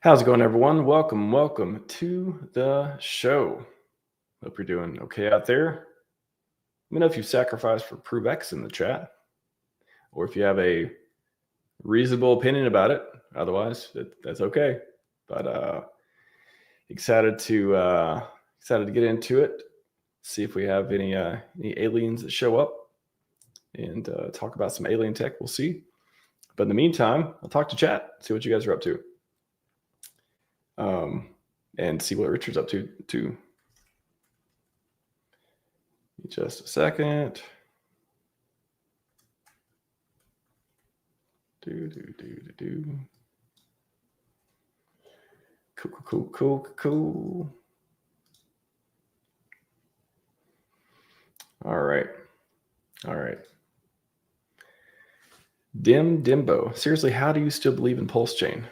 How's it going, everyone? Welcome to the show. Hope you're doing okay out there. Let me know if you sacrificed for ProveX in the chat, or if you have a reasonable opinion about it. Otherwise, that's okay. But excited to get into it. See if we have any aliens that show up, and talk about some alien tech. We'll see. But in the meantime, I'll talk to chat. See what you guys are up to. And see what Richard's up to too. Just a second. Cool. All right. Dimbo. Seriously, how do you still believe in PulseChain?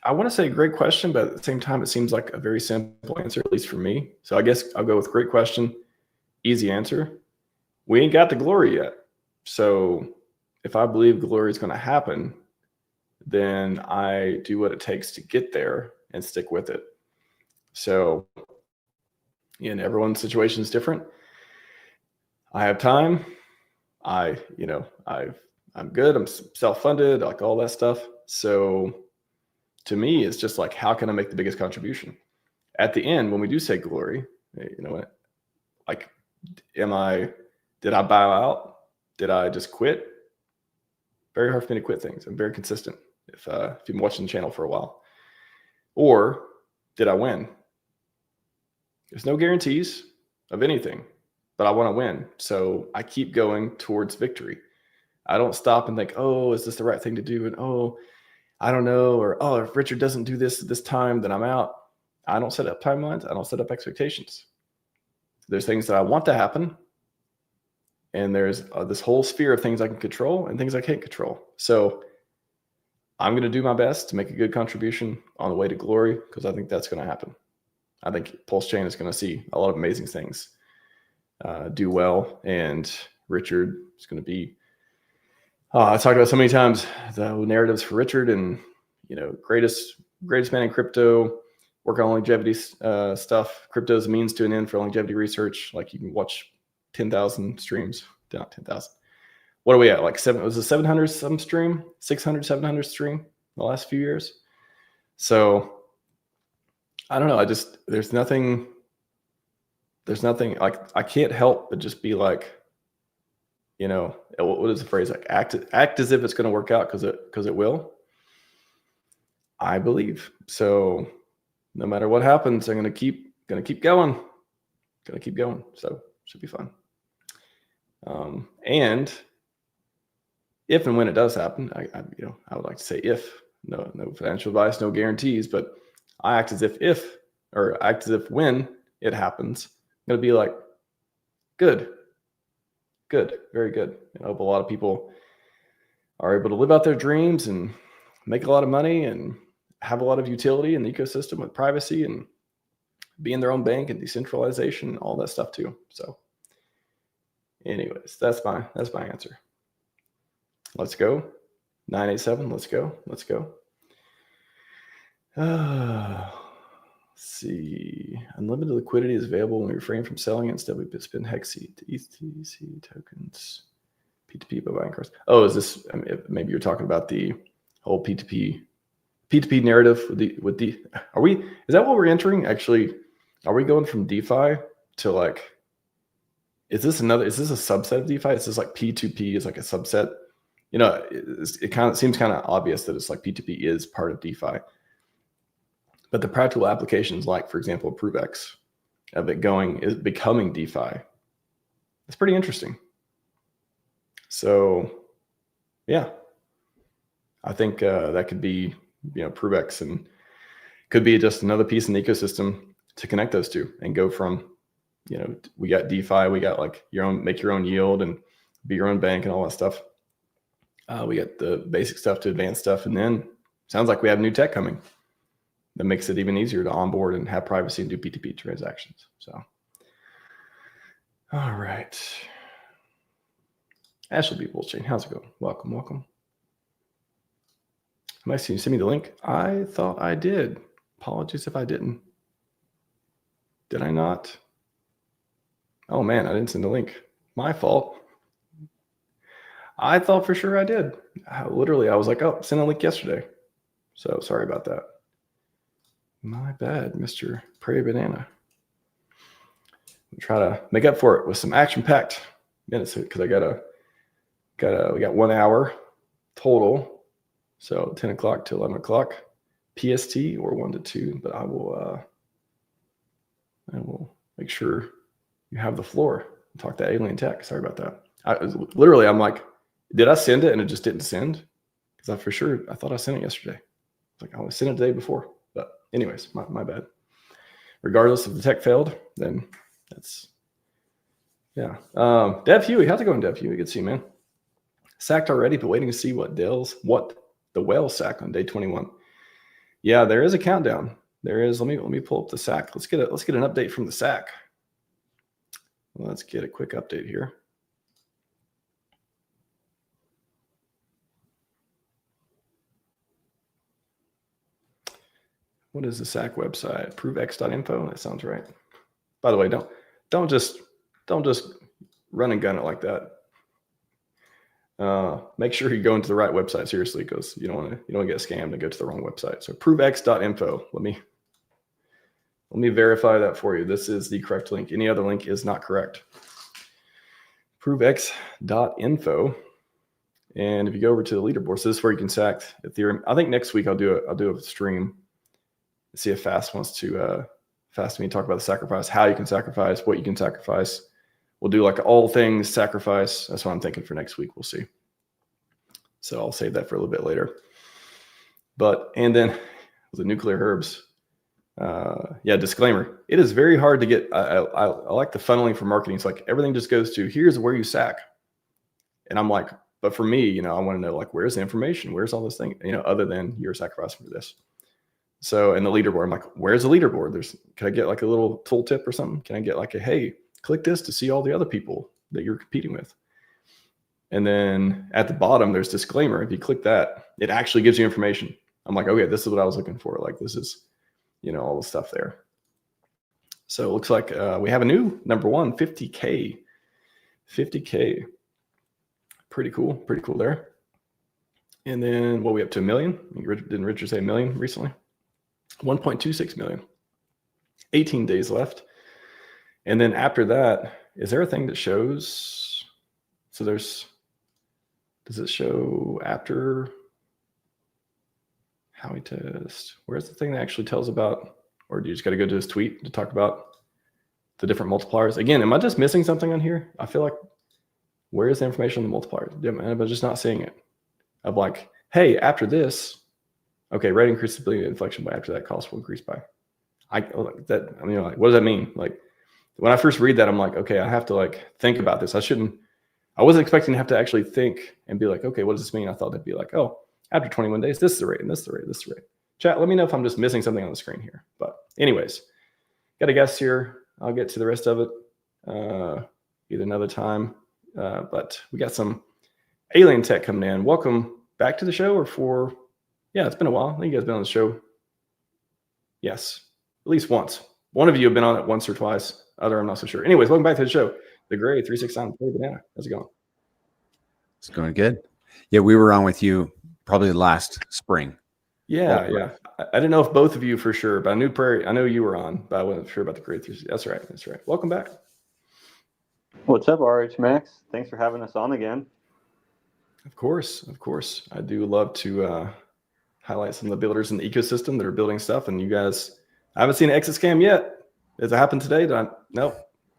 I want to say great question, but at the same time, it seems like a very simple answer, at least for me. So I guess I'll go with great question, easy answer. We ain't got the glory yet. So if I believe glory is going to happen, then I do what it takes to get there and stick with it. So, everyone's situation is different. I have time. I'm good. I'm self-funded, like all that stuff. So to me, it's just like, how can I make the biggest contribution? At the end, when we do say glory, what? Like, did I bow out? Did I just quit? Very hard for me to quit things. I'm very consistent if you've been watching the channel for a while. Or did I win? There's no guarantees of anything, but I want to win. So I keep going towards victory. I don't stop and think, oh, is this the right thing to do? And oh, I don't know. Or, oh, if Richard doesn't do this at this time, then I'm out. I don't set up timelines. I don't set up expectations. There's things that I want to happen. And there's this whole sphere of things I can control and things I can't control. So I'm going to do my best to make a good contribution on the way to glory, because I think that's going to happen. I think PulseChain is going to see a lot of amazing things do well. And Richard is going to be, I talked about so many times the narratives for Richard, and, greatest man in crypto, work on longevity stuff. Crypto is a means to an end for longevity research. Like, you can watch 10,000 streams, not 10,000. What are we at? Like was a 700 some stream, 600, 700 stream the last few years. So I don't know. There's nothing like, I can't help but just be like, what is the phrase? Like, act as if it's going to work out, because it will. I believe. So no matter what happens, I'm going to keep going. So should be fun. And if and when it does happen, I would like to say if, no financial advice, no guarantees, but I act as if when it happens, I'm going to be like, good, very good. I hope a lot of people are able to live out their dreams and make a lot of money and have a lot of utility in the ecosystem with privacy and be in their own bank and decentralization and all that stuff too. So anyways, that's my answer. Let's go. 987. Let's go. Let's see. Unlimited liquidity is available when we refrain from selling it. Instead, we spend Hexi to ETC tokens, P2P by buying cars. Oh, is this? Maybe you're talking about the whole P2P narrative with the. Is that what we're entering? Actually, are we going from DeFi to like? Is this a subset of DeFi? Is this like P2P is like a subset? It kind of seems kind of obvious that it's like P2P is part of DeFi. But the practical applications, like, for example, ProveX, of it is becoming DeFi. It's pretty interesting. So, yeah, I think that could be, ProveX, and could be just another piece in the ecosystem to connect those two and go from, we got DeFi, we got like make your own yield and be your own bank and all that stuff. We got the basic stuff to advanced stuff, and then sounds like we have new tech coming that makes it even easier to onboard and have privacy and do P2P transactions. So, all right. Ashley B. PulseChain, how's it going? Welcome. Max, can you send me the link? I thought I did. Apologies if I didn't. Did I not? Oh man, I didn't send the link. My fault. I thought for sure I did. Literally, I was like, oh, send a link yesterday. So sorry about that. My bad, Mr. Prairie Banana. Try to make up for it with some action-packed minutes because we got 1 hour total. So 10 o'clock to 11 o'clock PST or 1 to 2. But I will make sure you have the floor. Talk to Alien Tech. Sorry about that. I'm like, did I send it and it just didn't send? Because I thought I sent it yesterday. It's like I only sent it the day before. But anyways, my bad. Regardless if the tech failed, then that's Dev Huey, how's it going, Dev Huey? Good to see you, man. Sacked already, but waiting to see what the whale sacked on day 21. Yeah, there is a countdown. There is. Let me pull up the sack. Let's get an update from the sack. Let's get a quick update here. What is the SAC website? ProveX.info. That sounds right. By the way, don't just run and gun it like that. Make sure you go into the right website seriously, because you don't want to get scammed and go to the wrong website. So ProveX.info. Let me verify that for you. This is the correct link. Any other link is not correct. ProveX.info. And if you go over to the leaderboard, so this is where you can sack Ethereum. I think next week I'll do a stream. See if Fast wants to talk about the sacrifice, how you can sacrifice, what you can sacrifice. We'll do like all things sacrifice. That's what I'm thinking for next week. We'll see. So I'll save that for a little bit later. And then the nuclear herbs. Disclaimer. It is very hard to get. I like the funneling for marketing. It's like everything just goes to here's where you sack. And I'm like, but for me, I want to know, like, where's the information? Where's all this thing, other than you're sacrificing for this. So in the leaderboard, I'm like, where's the leaderboard? Can I get like a little tooltip or something? Can I get like hey, click this to see all the other people that you're competing with? And then at the bottom, there's disclaimer. If you click that, it actually gives you information. I'm like, okay, this is what I was looking for. Like, this is, all the stuff there. So it looks like we have a new number one, 50K. 50K. Pretty cool there. And then what we up to, 1 million? Didn't Richard say 1 million recently? 1.26 million. 18 days left. And then after that, is there a thing that shows? So does it show after how we test? Where's the thing that actually tells about, or do you just got to go to his tweet to talk about the different multipliers? Again, am I just missing something on here? I feel like, where is the information on the multipliers? I'm just not seeing it. I'm like, hey, after this, okay, rate increase ability inflection by after that cost will increase by. What does that mean? Like, when I first read that, I'm like, okay, I have to like think about this. I wasn't expecting to have to actually think and be like, okay, what does this mean? I thought it'd be like, oh, after 21 days, this is the rate, and this is the rate, this is the rate. Chat, let me know if I'm just missing something on the screen here. But anyways, got a guess here. I'll get to the rest of it either another time. But we got some alien tech coming in. Welcome back to the show, it's been a while. I think you guys have been on the show. Yes, at least once. One of you have been on it once or twice. Other, I'm not so sure. Anyways, welcome back to the show. The Gray 369 Banana. How's it going? It's going good. Yeah, we were on with you probably last spring. Yeah. I didn't know if both of you for sure, but I knew Prairie. I know you were on, but I wasn't sure about the Gray 369. That's right. Welcome back. What's up, RHMax? Thanks for having us on again. Of course. I do love to highlight some of the builders in the ecosystem that are building stuff. And you guys, I haven't seen an exit scam yet. Has it happened today? No,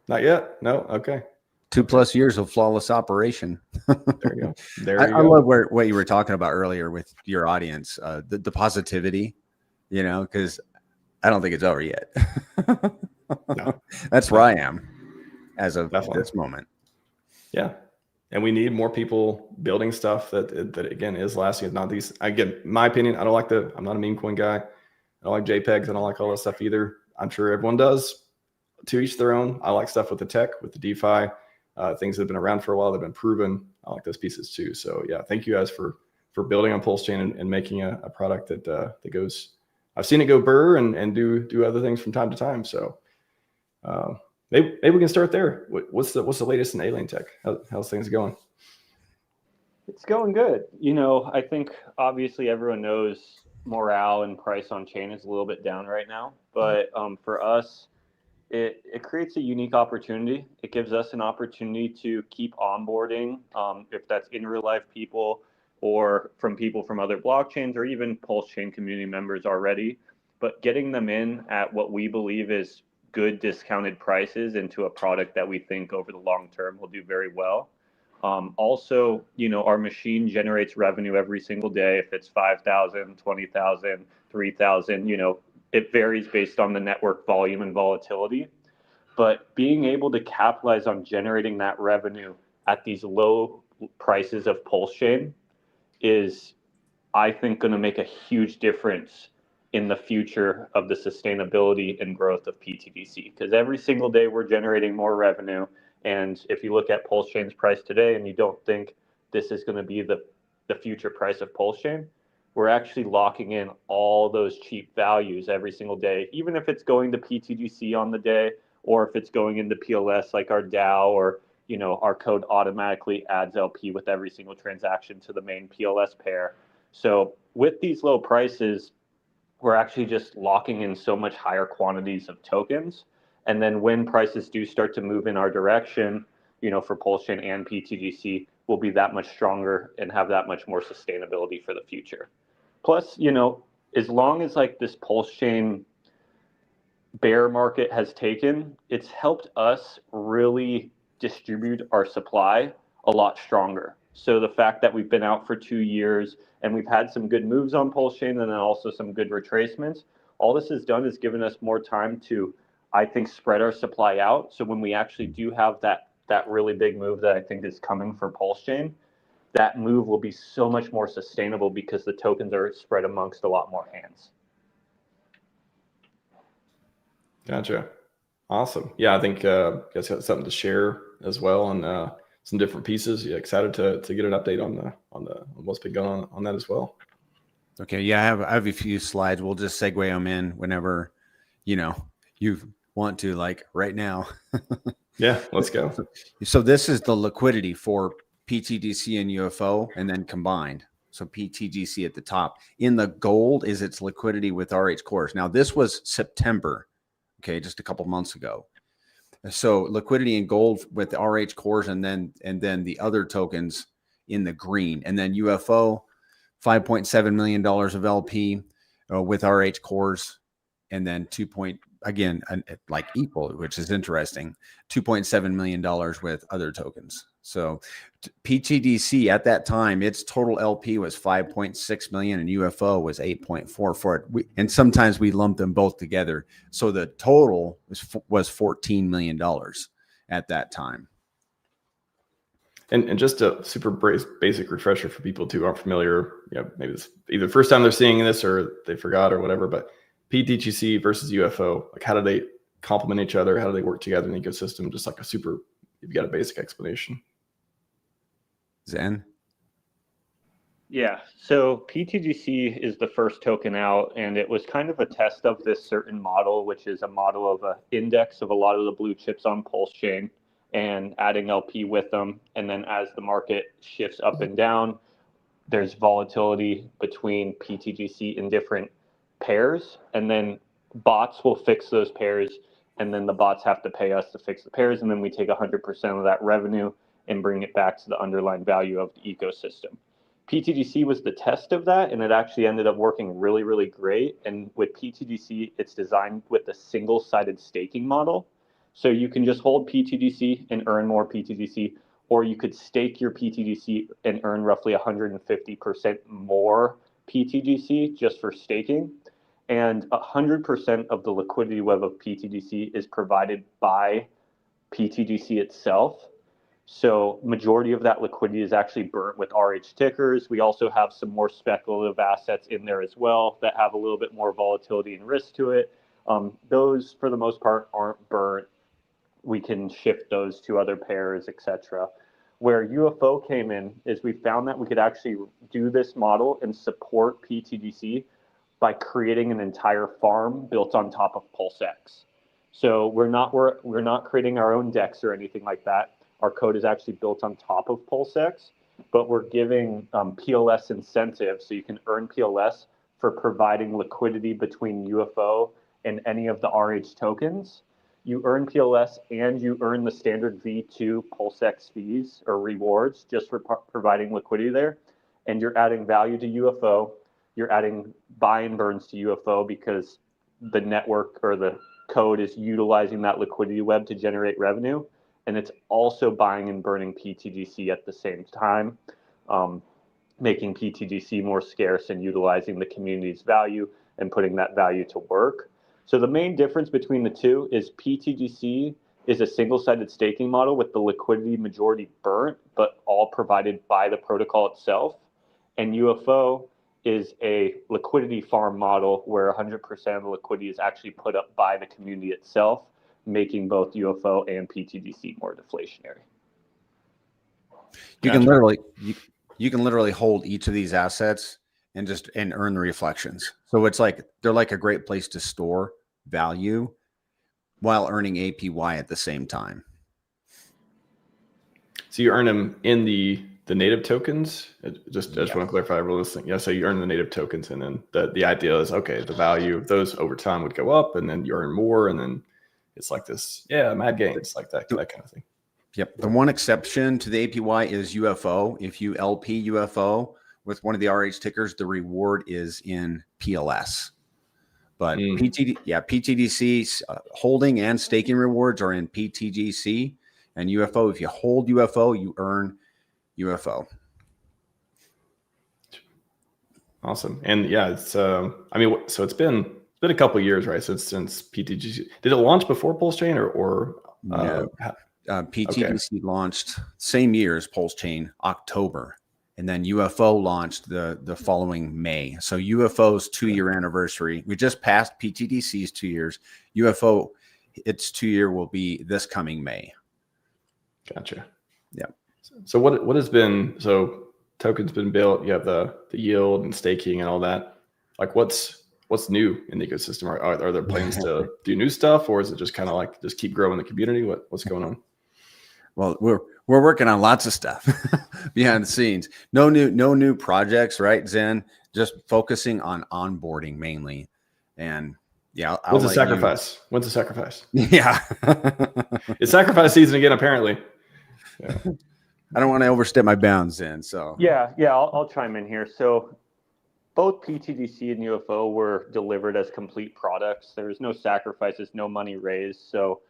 not yet. No. Okay. 2+ years of flawless operation. There you go. I love what you were talking about earlier with your audience, the positivity, because I don't think it's over yet. No. That's where I am as of this moment. Yeah. And we need more people building stuff that again is lasting. If not these, again, my opinion, I'm not a meme coin guy. I don't like JPEGs. I don't like all that stuff either. I'm sure everyone does. To each their own. I like stuff with the tech, with the DeFi, things that have been around for a while. They've been proven. I like those pieces too. So yeah, thank you guys for for building on PulseChain and making a product that goes. I've seen it go burr and do other things from time to time. So maybe we can start there. What's the latest in alien tech? How's things going? It's going good. I think obviously everyone knows morale and price on chain is a little bit down right now, but for us, it creates a unique opportunity. It gives us an opportunity to keep onboarding, if that's in real life people or from people from other blockchains or even PulseChain community members already, but getting them in at what we believe is good discounted prices into a product that we think over the long term will do very well. Also, our machine generates revenue every single day. If it's 5,000, 20,000, 3,000, it varies based on the network volume and volatility. But being able to capitalize on generating that revenue at these low prices of PulseChain is, I think, going to make a huge difference in the future of the sustainability and growth of PTGC. Because every single day we're generating more revenue. And if you look at PulseChain's price today and you don't think this is going to be the future price of PulseChain, we're actually locking in all those cheap values every single day, even if it's going to PTGC on the day, or if it's going into PLS like our DAO, or our code automatically adds LP with every single transaction to the main PLS pair. So with these low prices, we're actually just locking in so much higher quantities of tokens. And then when prices do start to move in our direction, for PulseChain and PTGC, we'll be that much stronger and have that much more sustainability for the future. Plus, as long as like this PulseChain bear market has taken, it's helped us really distribute our supply a lot stronger. So the fact that we've been out for 2 years and we've had some good moves on PulseChain and then also some good retracements, all this has done is given us more time to, I think, spread our supply out. So when we actually do have that really big move that I think is coming for PulseChain, that move will be so much more sustainable because the tokens are spread amongst a lot more hands. Gotcha. Awesome. Yeah, I think you guys got something to share as well, and some different pieces. Yeah, excited to get an update on what's been going on that as well. Okay. Yeah, I have a few slides. We'll just segue them in whenever you want to, like right now. Yeah, let's go. So this is the liquidity for PTGC and UFO, and then combined. So PTGC at the top. In the gold is its liquidity with RH cores. Now this was September, okay, just a couple months ago. So liquidity in gold with RH cores, and then the other tokens in the green, and then UFO, $5.7 million of LP with RH cores, and then like equal, which is interesting, $2.7 million with other tokens. So PTDC at that time, its total LP was 5.6 million and UFO was 8.4 for it. And sometimes we lump them both together. So the total was $14 million at that time. And just a super basic refresher for people who aren't familiar, maybe it's either the first time they're seeing this or they forgot or whatever, but PTGC versus UFO, like how do they complement each other? How do they work together in the ecosystem? Just like if you got a basic explanation. Zen? Yeah, so PTGC is the first token out, and it was kind of a test of this certain model, which is a model of an index of a lot of the blue chips on PulseChain and adding LP with them. And then as the market shifts up and down, there's volatility between PTGC and different pairs, and then bots will fix those pairs, and then the bots have to pay us to fix the pairs, and then we take 100% of that revenue and bring it back to the underlying value of the ecosystem. PTGC was the test of that, and it actually ended up working really, really great. And with PTGC, it's designed with a single-sided staking model. So you can just hold PTGC and earn more PTGC, or you could stake your PTGC and earn roughly 150% more PTGC just for staking. And 100% of the liquidity web of PTGC is provided by PTGC itself. So majority of that liquidity is actually burnt with RH tickers. We also have some more speculative assets in there as well that have a little bit more volatility and risk to it. Those, for the most part, aren't burnt. We can shift those to other pairs, etc. Where UFO came in is we found that we could actually do this model and support PTGC by creating an entire farm built on top of PulseX. So we're not creating our own DEX or anything like that. Our code is actually built on top of PulseX, but we're giving PLS incentives, so you can earn PLS for providing liquidity between UFO and any of the RH tokens. You earn PLS and you earn the standard V2 PulseX fees or rewards just for providing liquidity there. And you're adding value to UFO. You're adding buy and burns to UFO because the network or the code is utilizing that liquidity web to generate revenue. And it's also buying and burning PTGC at the same time, making PTGC more scarce and utilizing the community's value and putting that value to work. So the main difference between the two is PTGC is a single-sided staking model with the liquidity majority burnt, but all provided by the protocol itself. And UFO is a liquidity farm model where 100% of the liquidity is actually put up by the community itself, making both UFO and PTGC more deflationary. You can literally hold each of these assets and earn the reflections. So it's like they're like a great place to store value while earning APY at the same time. So you earn them in the native tokens. I just want to clarify real listening. Yeah, so you earn the native tokens, and then the idea is, okay, the value of those over time would go up, and then you earn more, and then it's like this, mad gains, like that kind of thing. Yep. The one exception to the APY is UFO. If you LP UFO with one of the RH tickers, the reward is in PLS. But PTDC holding and staking rewards are in PTGC, and UFO, if you hold UFO, you earn UFO. Awesome. And it's so it's been a couple of years, right? Since PTGC. Did it launch before PulseChain or no? PTGC launched same year as PulseChain, October. And then UFO launched the following May. So UFO's 2-year anniversary. We just passed PTDC's 2 years. UFO, its 2-year will be this coming May. Gotcha. Yeah. So what has been, so tokens been built, you have the yield and staking and all that. Like what's new in the ecosystem? Are there plans to do new stuff, or is it just kind of like just keep growing the community? What's going on? Well, we're working on lots of stuff behind the scenes. No new projects, right, Zen? Just focusing on onboarding mainly. And when's the sacrifice? When's the sacrifice? Yeah. It's sacrifice season again, apparently. Yeah. I don't want to overstep my bounds, Zen. So I'll chime in here. So both PTGC and UFO were delivered as complete products. There was no sacrifices, no money raised. So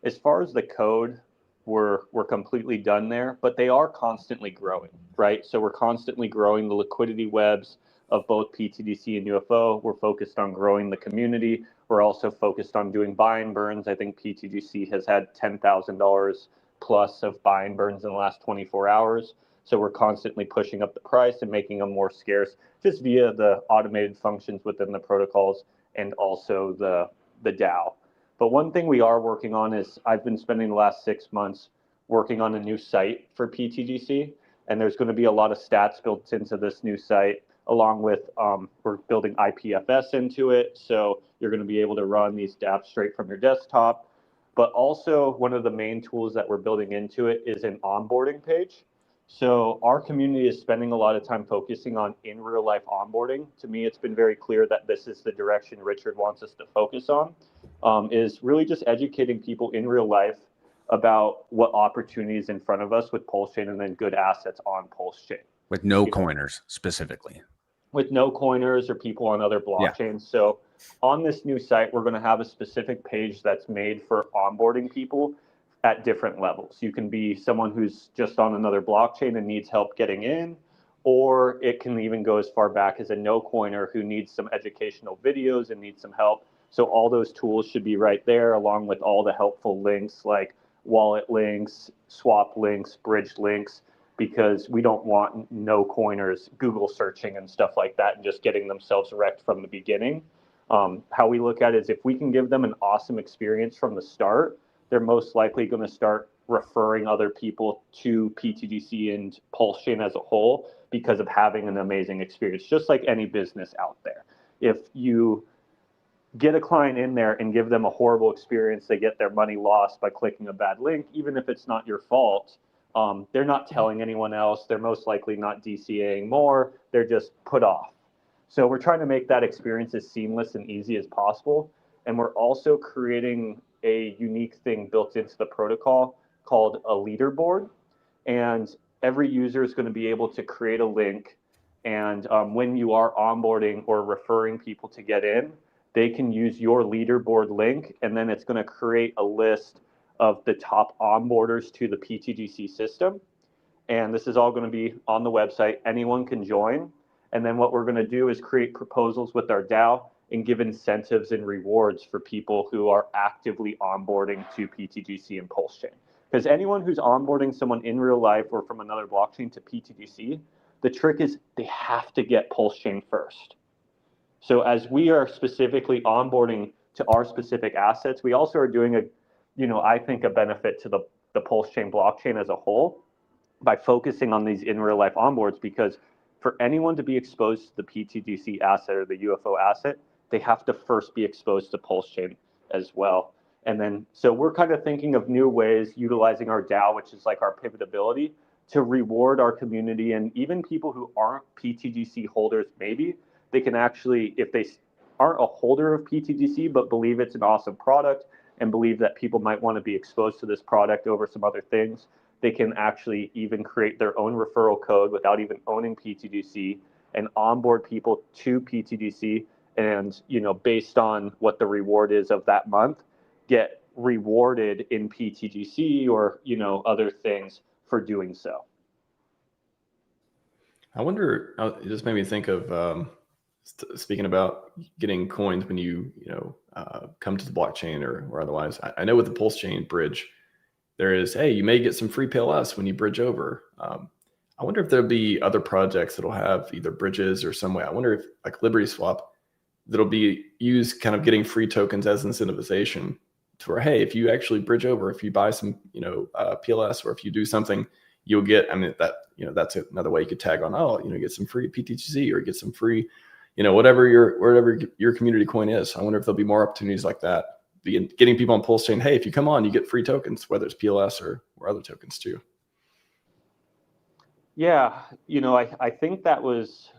as far as the code, we're completely done there, but they are constantly growing, right? So we're constantly growing the liquidity webs of both PTGC and UFO. We're focused on growing the community. We're also focused on doing buy and burns. I think PTGC has had $10,000 plus of buy and burns in the last 24 hours. So we're constantly pushing up the price and making them more scarce just via the automated functions within the protocols and also the DAO. But one thing we are working on is I've been spending the last 6 months working on a new site for PTGC, and there's going to be a lot of stats built into this new site, along with we're building IPFS into it, so you're going to be able to run these dApps straight from your desktop. But also one of the main tools that we're building into it is an onboarding page. So our community is spending a lot of time focusing on in real life onboarding. To me, it's been very clear that this is the direction Richard wants us to focus on. Is really just educating people in real life about what opportunities in front of us with PulseChain and then good assets on PulseChain. With no coiners specifically. With no coiners or people on other blockchains. Yeah. So on this new site, we're going to have a specific page that's made for onboarding people at different levels. You can be someone who's just on another blockchain and needs help getting in, or it can even go as far back as a no coiner who needs some educational videos and needs some help. So all those tools should be right there, along with all the helpful links like wallet links, swap links, bridge links, because we don't want no coiners Google searching and stuff like that and just getting themselves wrecked from the beginning. How we look at it is if we can give them an awesome experience from the start, they're most likely going to start referring other people to PTGC and PulseChain as a whole because of having an amazing experience, just like any business out there. If you get a client in there and give them a horrible experience, they get their money lost by clicking a bad link, even if it's not your fault, they're not telling anyone else. They're most likely not DCAing more. They're just put off. So we're trying to make that experience as seamless and easy as possible. And we're also creating a unique thing built into the protocol called a leaderboard. And every user is going to be able to create a link. And when you are onboarding or referring people to get in, they can use your leaderboard link, and then it's going to create a list of the top onboarders to the PTGC system. And this is all going to be on the website. Anyone can join. And then what we're going to do is create proposals with our DAO and give incentives and rewards for people who are actively onboarding to PTGC and PulseChain. Because anyone who's onboarding someone in real life or from another blockchain to PTGC, the trick is they have to get PulseChain first. So as we are specifically onboarding to our specific assets, we also are doing I think a benefit to the PulseChain blockchain as a whole by focusing on these in real life onboards, because for anyone to be exposed to the PTGC asset or the UFO asset, they have to first be exposed to PulseChain as well. And then, so we're kind of thinking of new ways utilizing our DAO, which is like our pivotability, to reward our community, and even people who aren't PTGC holders, maybe they can actually, if they aren't a holder of PTGC, but believe it's an awesome product and believe that people might want to be exposed to this product over some other things, they can actually even create their own referral code without even owning PTGC and onboard people to PTGC. And, based on what the reward is of that month, get rewarded in PTGC or, other things for doing so. I wonder, it just made me think of, speaking about getting coins when you come to the blockchain or otherwise. I know with the PulseChain bridge, there is, hey, you may get some free PLS when you bridge over. I wonder if there'll be other projects that'll have either bridges or some way. I wonder if like Liberty Swap, that'll be used kind of getting free tokens as incentivization to where, hey, if you actually bridge over, if you buy some, PLS, or if you do something, you'll get, that's another way you could tag on, get some free PTGC or get some free, whatever your community coin is. I wonder if there'll be more opportunities like that. Getting people on PulseChain, hey, if you come on, you get free tokens, whether it's PLS or other tokens too. Yeah, I think that was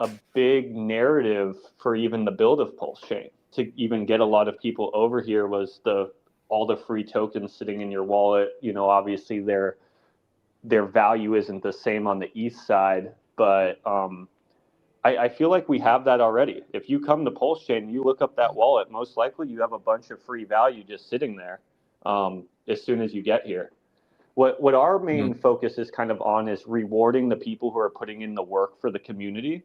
a big narrative for even the build of PulseChain. To even get a lot of people over here was all the free tokens sitting in your wallet. Obviously their value isn't the same on the ETH side, but I feel like we have that already. If you come to PulseChain, you look up that wallet, most likely you have a bunch of free value just sitting there as soon as you get here. What our main focus is kind of on is rewarding the people who are putting in the work for the community.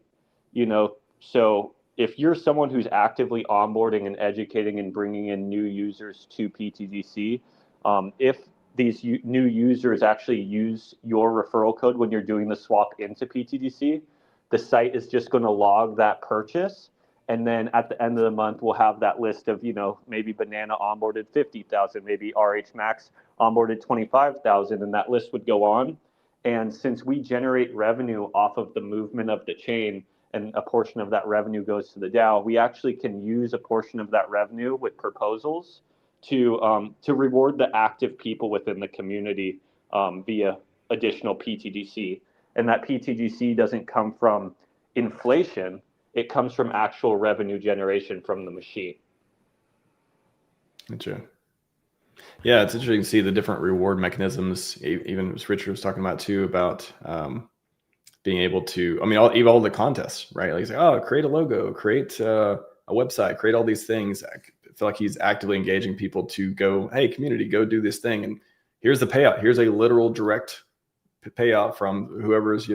So if you're someone who's actively onboarding and educating and bringing in new users to PTGC, if these new users actually use your referral code when you're doing the swap into PTGC, the site is just going to log that purchase. And then at the end of the month, we'll have that list of, maybe Banana onboarded 50,000, maybe RHMax onboarded 25,000, and that list would go on. And since we generate revenue off of the movement of the chain, and a portion of that revenue goes to the DAO, we actually can use a portion of that revenue with proposals to reward the active people within the community via additional PTGC. And that PTGC doesn't come from inflation, it comes from actual revenue generation from the machine. Gotcha. Yeah, it's interesting to see the different reward mechanisms. Even as Richard was talking about too, about being able to, all the contests, right? Like he's like, create a logo, create a website, create all these things. I feel like he's actively engaging people to go, hey, community, go do this thing. And here's the payout. Here's a literal direct payout from whoever's,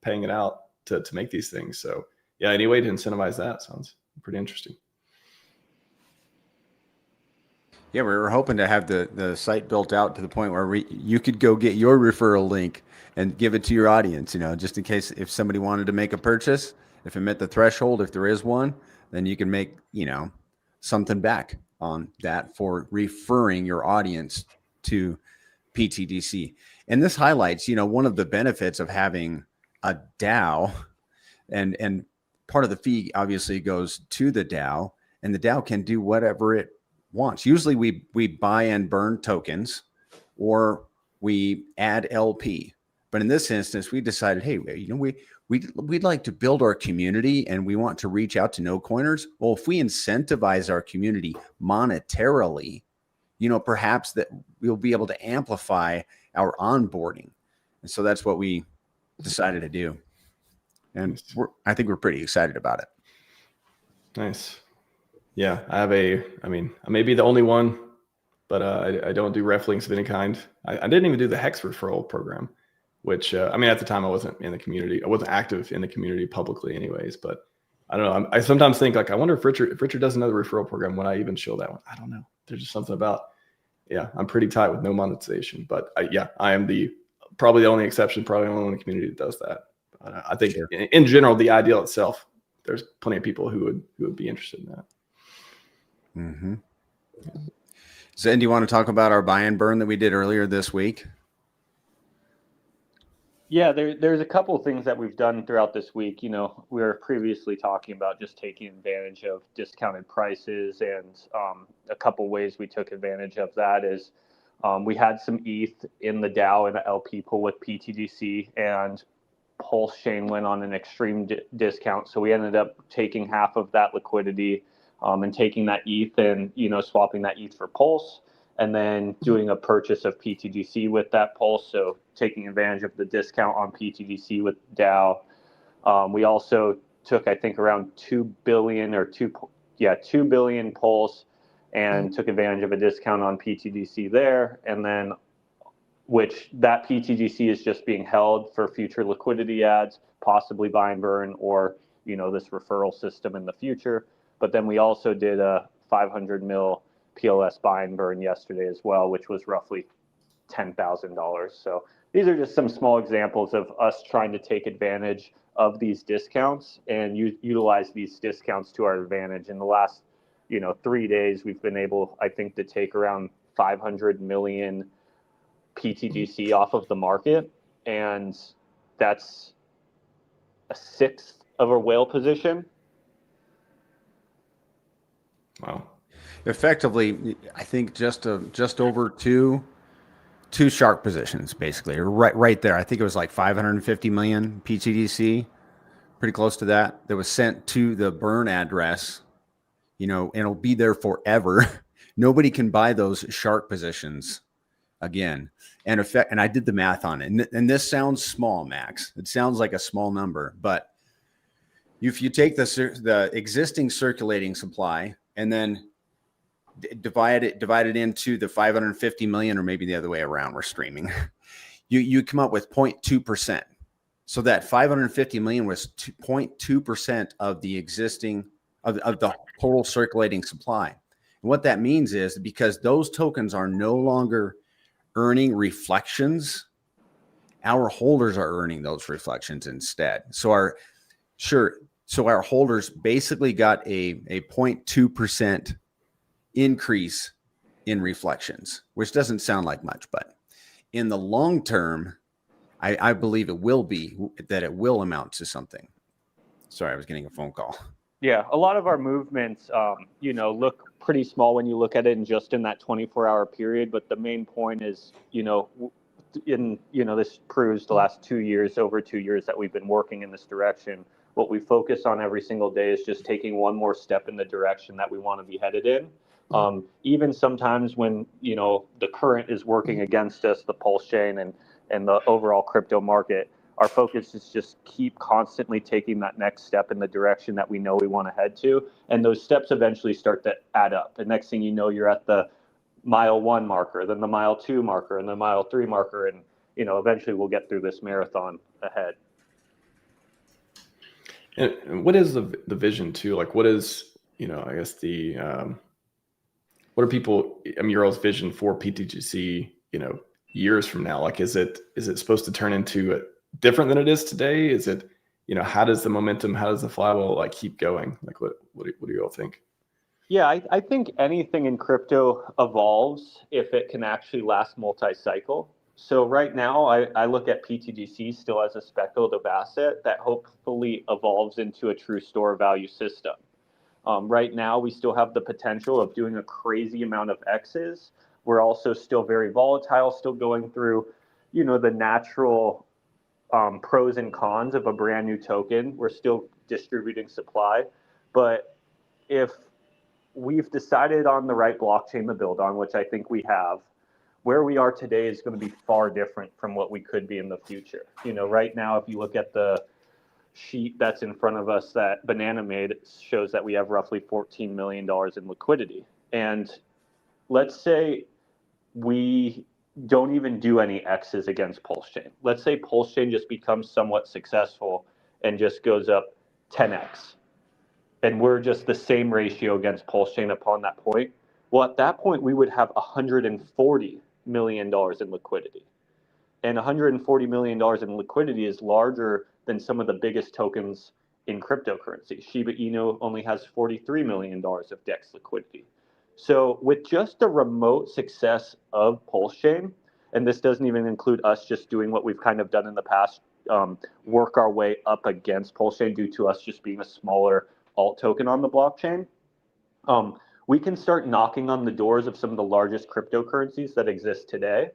paying it out to make these things. So yeah, any way to incentivize that sounds pretty interesting. Yeah, we were hoping to have the site built out to the point where you could go get your referral link and give it to your audience, just in case if somebody wanted to make a purchase, if it met the threshold, if there is one, then you can make, something back on that for referring your audience to PTGC. And this highlights, one of the benefits of having a DAO, and part of the fee obviously goes to the DAO, and the DAO can do whatever it wants. Usually we buy and burn tokens, or we add LP. But in this instance, we decided, hey, we'd like to build our community, and we want to reach out to no coiners. Well, if we incentivize our community monetarily, perhaps that we'll be able to amplify our onboarding. And so that's what we decided to do. And I think we're pretty excited about it. Nice. Yeah, I may be the only one, but I don't do ref links of any kind. I didn't even do the Hex referral program, which, at the time I wasn't in the community. I wasn't active in the community publicly anyways, but I don't know. I sometimes think I wonder if Richard does another referral program, would I even show that one? I don't know. There's just something about, I'm pretty tight with no monetization, but I am probably the only exception, probably the only one in the community that does that. I think in general, the ideal itself, there's plenty of people who would be interested in that. Mm-hmm. Zen, do you want to talk about our buy and burn that we did earlier this week? Yeah, there's a couple of things that we've done throughout this week. We were previously talking about just taking advantage of discounted prices, and a couple ways we took advantage of that is we had some ETH in the DAO and the LP pool with PTGC, and PulseChain went on an extreme discount. So we ended up taking half of that liquidity and taking that ETH and, swapping that ETH for Pulse, and then doing a purchase of PTGC with that Pulse. So taking advantage of the discount on PTGC with DAO. We also took, I think, around 2 billion Pulse, and took advantage of a discount on PTGC there. And then which that PTGC is just being held for future liquidity adds, possibly buy and burn, or, this referral system in the future. But then we also did a 500 mil PLS buy and burn yesterday as well, which was roughly $10,000. So these are just some small examples of us trying to take advantage of these discounts and utilize these discounts to our advantage. In the last, 3 days, we've been able, I think, to take around 500 million PTGC off of the market, and that's a sixth of a whale position. Wow. Effectively, I think just over two shark positions, basically, or right there. I think it was like 550 million PTGC, pretty close to that was sent to the burn address, and it'll be there forever. Nobody can buy those shark positions again. And I did the math on it, and this sounds small, Max. It sounds like a small number, but if you take the existing circulating supply and then divide it into the 550 million, or maybe the other way around, we're streaming, you come up with 0.2%. So that 550 million was 0.2% of the existing of the total circulating supply. And what that means is, because those tokens are no longer earning reflections, our holders are earning those reflections instead. So our holders basically got a 0.2% increase in reflections, which doesn't sound like much, but in the long term, I believe it will amount to something. Sorry, I was getting a phone call. Yeah, a lot of our movements, look pretty small when you look at it in that 24-hour period. But the main point is, this proves the last 2 years, over 2 years that we've been working in this direction. What we focus on every single day is just taking one more step in the direction that we want to be headed in. Even sometimes when, the current is working against us, the PulseChain and the overall crypto market, our focus is just keep constantly taking that next step in the direction that we know we want to head to. And those steps eventually start to add up. The next thing you know, you're at the mile 1 marker, then the mile 2 marker, and the mile 3 marker. And, eventually we'll get through this marathon ahead. And what is the vision too? Like, what is, I guess what are people, your all's vision for PTGC, years from now? Like, is it supposed to turn into different than it is today? Is it, how does the momentum, how does the flywheel keep going? Like, what do you all think? Yeah, I think anything in crypto evolves if it can actually last multi-cycle. So right now, I look at PTGC still as a speculative asset that hopefully evolves into a true store value system. Right now, we still have the potential of doing a crazy amount of X's. We're also still very volatile, still going through, the natural pros and cons of a brand new token. We're still distributing supply. But if we've decided on the right blockchain to build on, which I think we have, where we are today is going to be far different from what we could be in the future. Right now, if you look at the sheet that's in front of us that Banana made, it shows that we have roughly $14 million in liquidity. And let's say we don't even do any X's against PulseChain. Let's say PulseChain just becomes somewhat successful and just goes up 10x. And we're just the same ratio against PulseChain upon that point. Well, at that point, we would have $140 million in liquidity. And $140 million in liquidity is larger than some of the biggest tokens in cryptocurrency. Shiba Inu only has $43 million of DEX liquidity. So with just the remote success of PulseChain, and this doesn't even include us just doing what we've kind of done in the past, work our way up against PulseChain due to us just being a smaller alt token on the blockchain, we can start knocking on the doors of some of the largest cryptocurrencies that exist today.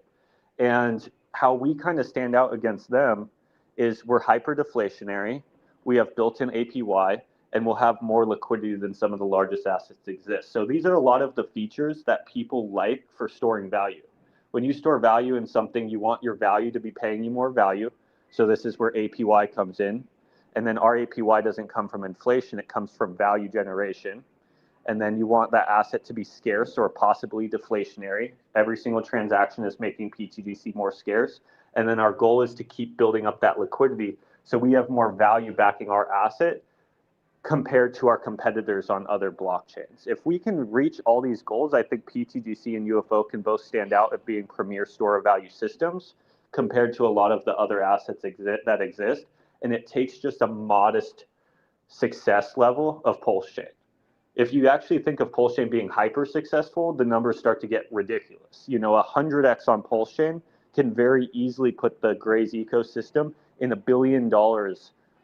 And how we kind of stand out against them is we're hyper deflationary, we have built-in APY, and we'll have more liquidity than some of the largest assets exist. So these are a lot of the features that people like for storing value. When you store value in something, you want your value to be paying you more value. So this is where APY comes in. And then our APY doesn't come from inflation, it comes from value generation. And then you want that asset to be scarce or possibly deflationary. Every single transaction is making PTGC more scarce. And then our goal is to keep building up that liquidity so we have more value backing our asset compared to our competitors on other blockchains. If we can reach all these goals, I think PTGC and UFO can both stand out at being premier store of value systems compared to a lot of the other assets that exist. And it takes just a modest success level of PulseChain. If you actually think of PulseChain being hyper successful, the numbers start to get ridiculous. 100x on PulseChain can very easily put the Graze ecosystem in $1 billion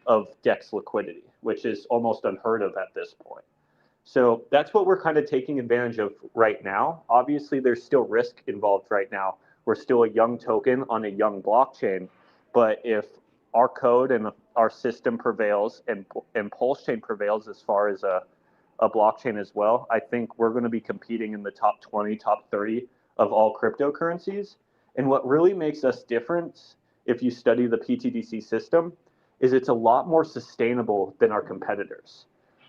of DEX liquidity, which is almost unheard of at this point. So that's what we're kind of taking advantage of right now. Obviously, there's still risk involved right now. We're still a young token on a young blockchain, but if our code and our system prevails and PulseChain prevails as far as a blockchain as well, I think we're going to be competing in the top 20, top 30 of all cryptocurrencies. And what really makes us different, if you study the PTDC system, is it's a lot more sustainable than our competitors.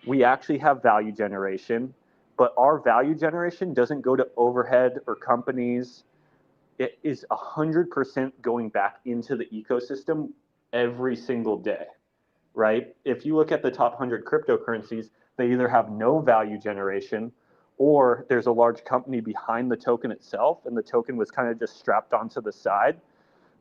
We actually have value generation, but our value generation doesn't go to overhead or companies. It is 100% going back into the ecosystem every single day, right? If you look at the top 100 cryptocurrencies, they either have no value generation or there's a large company behind the token itself and the token was kind of just strapped onto the side.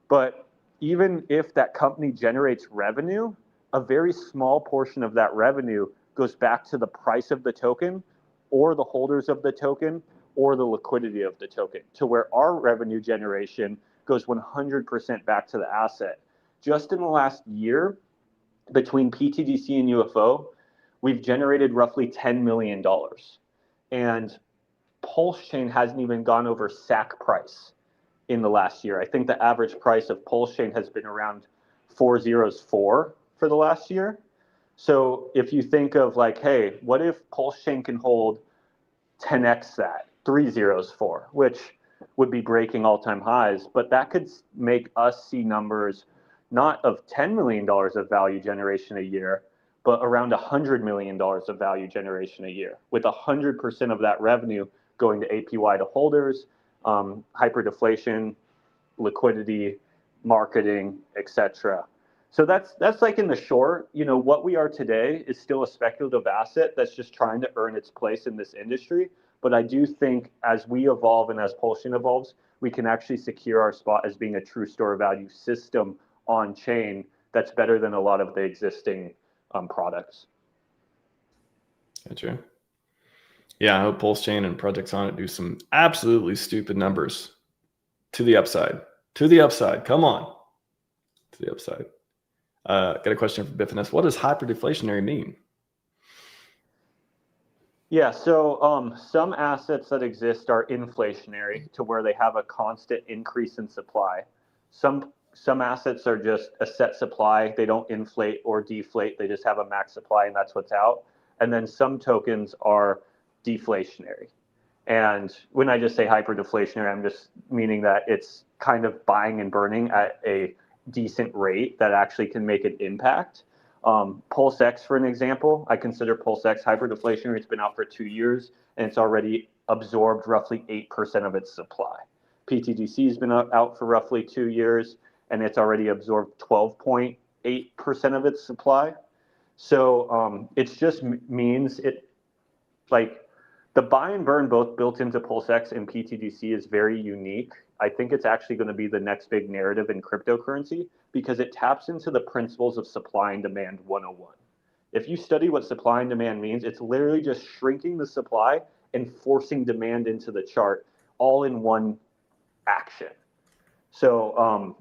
But even if that company generates revenue, a very small portion of that revenue goes back to the price of the token or the holders of the token or the liquidity of the token, to where our revenue generation goes 100% back to the asset. Just in the last year, between PTGC and UFO, we've generated roughly $10 million. And PulseChain hasn't even gone over SAC price in the last year. I think the average price of PulseChain has been around 404 for the last year. So if you think of like, hey, what if PulseChain can hold 10x that, 304, which would be breaking all-time highs, but that could make us see numbers not of $10 million of value generation a year, but around $100 million of value generation a year, with 100% of that revenue going to APY to holders, hyperdeflation, liquidity, marketing, etc. So that's like in the short. What we are today is still a speculative asset that's just trying to earn its place in this industry. But I do think as we evolve and as PulseChain evolves, we can actually secure our spot as being a true store of value system on chain that's better than a lot of the existing products. Gotcha. Yeah, I hope PulseChain and projects on it do some absolutely stupid numbers to the upside. To the upside. Come on. To the upside. Got a question from Biffness. What does hyperdeflationary mean? Yeah, so some assets that exist are inflationary to where they have a constant increase in supply. Some assets are just a set supply. They don't inflate or deflate. They just have a max supply, and that's what's out. And then some tokens are deflationary. And when I just say hyperdeflationary, I'm just meaning that it's kind of buying and burning at a decent rate that actually can make an impact. PulseX, for an example, I consider PulseX hyperdeflationary. It's been out for 2 years, and it's already absorbed roughly 8% of its supply. PTGC has been out for roughly 2 years, and it's already absorbed 12.8% of its supply. So it just means it, like, the buy and burn both built into PulseX and PTGC is very unique. I think it's actually going to be the next big narrative in cryptocurrency because it taps into the principles of supply and demand 101. If you study what supply and demand means, it's literally just shrinking the supply and forcing demand into the chart all in one action. So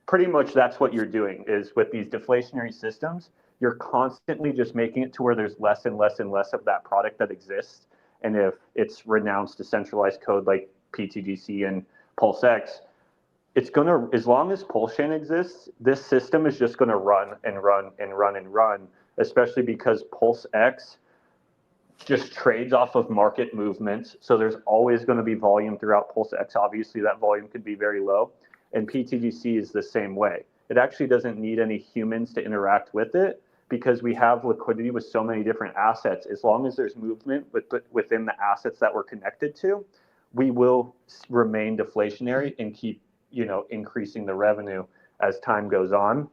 pretty much that's what you're doing is with these deflationary systems, you're constantly just making it to where there's less and less and less of that product that exists. And if it's renounced decentralized code like PTGC and PulseX, it's going to, as long as PulseChain exists, this system is just going to run and run and run and run, especially because PulseX just trades off of market movements. So there's always going to be volume throughout PulseX. Obviously, that volume could be very low. And PTGC is the same way. It actually doesn't need any humans to interact with it because we have liquidity with so many different assets. As long as there's movement within the assets that we're connected to, we will remain deflationary and keep, increasing the revenue as time goes on.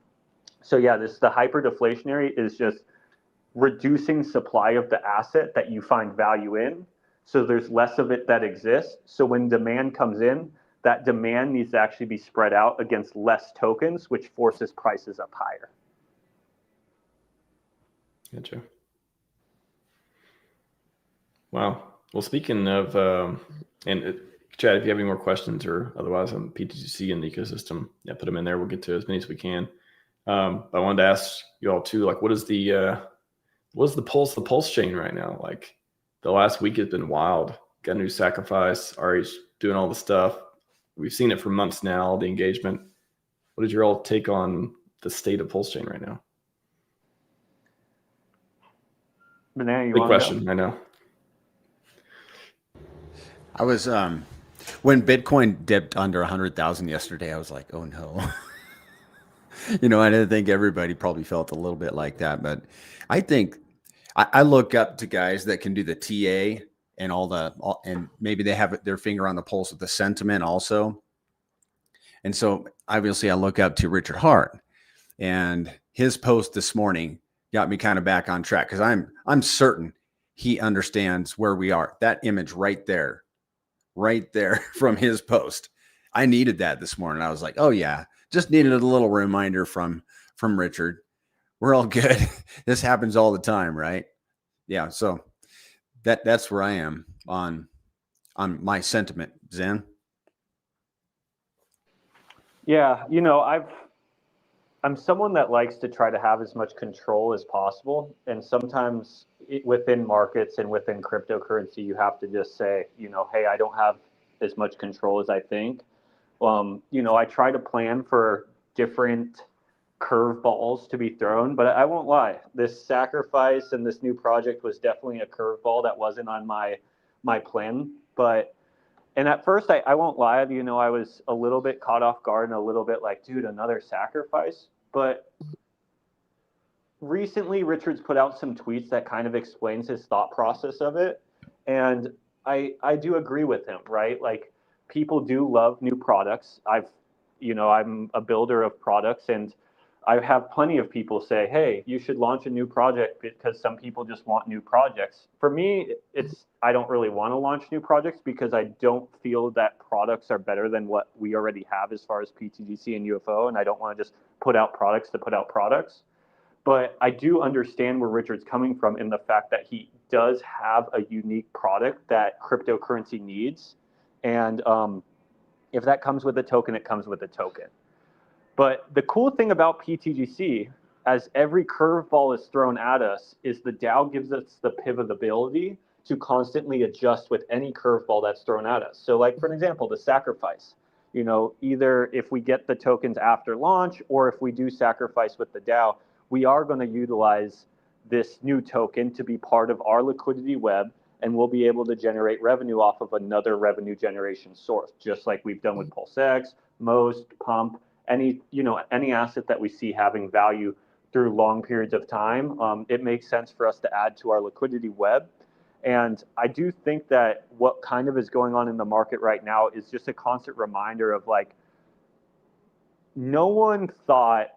So yeah, the hyperdeflationary is just reducing supply of the asset that you find value in. So there's less of it that exists. So when demand comes in, that demand needs to actually be spread out against less tokens, which forces prices up higher. Gotcha. Wow. Well, speaking of, Chad, if you have any more questions or otherwise on PTGC and the ecosystem, put them in there. We'll get to as many as we can. I wanted to ask you all too, like, what is the pulse chain right now? Like, the last week has been wild. Got a new sacrifice, RH doing all the stuff. We've seen it for months now, the engagement. What is your all take on the state of PulseChain right now? Banana, big question, I know. I was when Bitcoin dipped under 100,000 yesterday, I was like, oh no. I didn't think everybody probably felt a little bit like that, but I think I look up to guys that can do the TA and and maybe they have their finger on the pulse of the sentiment also. And so obviously I look up to Richard Heart, and his post this morning got me kind of back on track because I'm certain he understands where we are. That image right there from his post. I needed that this morning. I was like, oh yeah, just needed a little reminder from Richard. We're all good. This happens all the time, right? Yeah. So that's where I am on my sentiment, Zen. Yeah, I'm someone that likes to try to have as much control as possible, and sometimes within markets and within cryptocurrency, you have to just say, hey, I don't have as much control as I think. I try to plan for different curveballs to be thrown, but I won't lie. This sacrifice and this new project was definitely a curveball that wasn't on my plan. And at first, I won't lie, I was a little bit caught off guard and a little bit like, dude, another sacrifice. But recently, Richard's put out some tweets that kind of explains his thought process of it. And I do agree with him, right? Like, people do love new products. I'm a builder of products, and I have plenty of people say, hey, you should launch a new project because some people just want new projects. For me, I don't really want to launch new projects because I don't feel that products are better than what we already have as far as PTGC and UFO, and I don't want to just put out products to put out products. But I do understand where Richard's coming from in the fact that he does have a unique product that cryptocurrency needs. And if that comes with a token, it comes with a token. But the cool thing about PTGC, as every curveball is thrown at us, is the DAO gives us the pivotability to constantly adjust with any curveball that's thrown at us. So like, for an example, the sacrifice, you know, either if we get the tokens after launch or if we do sacrifice with the DAO, we are going to utilize this new token to be part of our liquidity web, and we'll be able to generate revenue off of another revenue generation source, just like we've done with PulseX, Most, Pump, any asset that we see having value through long periods of time. It makes sense for us to add to our liquidity web. And I do think that what kind of is going on in the market right now is just a constant reminder of like, no one thought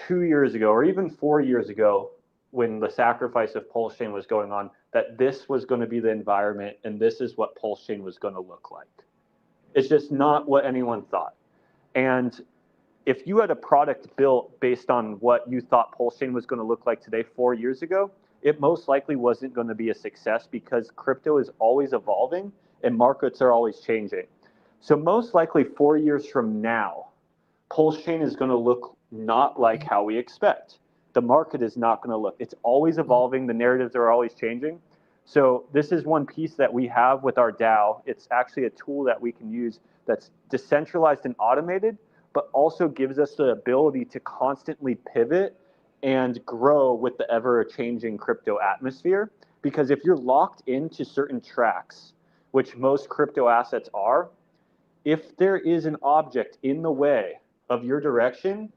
2 years ago or even 4 years ago when the sacrifice of PulseChain was going on that this was going to be the environment and this is what PulseChain was going to look like. It's just not what anyone thought. And if you had a product built based on what you thought PulseChain was going to look like today 4 years ago, it most likely wasn't going to be a success because crypto is always evolving and markets are always changing. So most likely 4 years from now, PulseChain is going to look not like how we expect. The market is not going to look. It's always evolving. The narratives are always changing. So this is one piece that we have with our DAO. It's actually a tool that we can use that's decentralized and automated, but also gives us the ability to constantly pivot and grow with the ever-changing crypto atmosphere. Because if you're locked into certain tracks, which most crypto assets are, if there is an object in the way of your direction,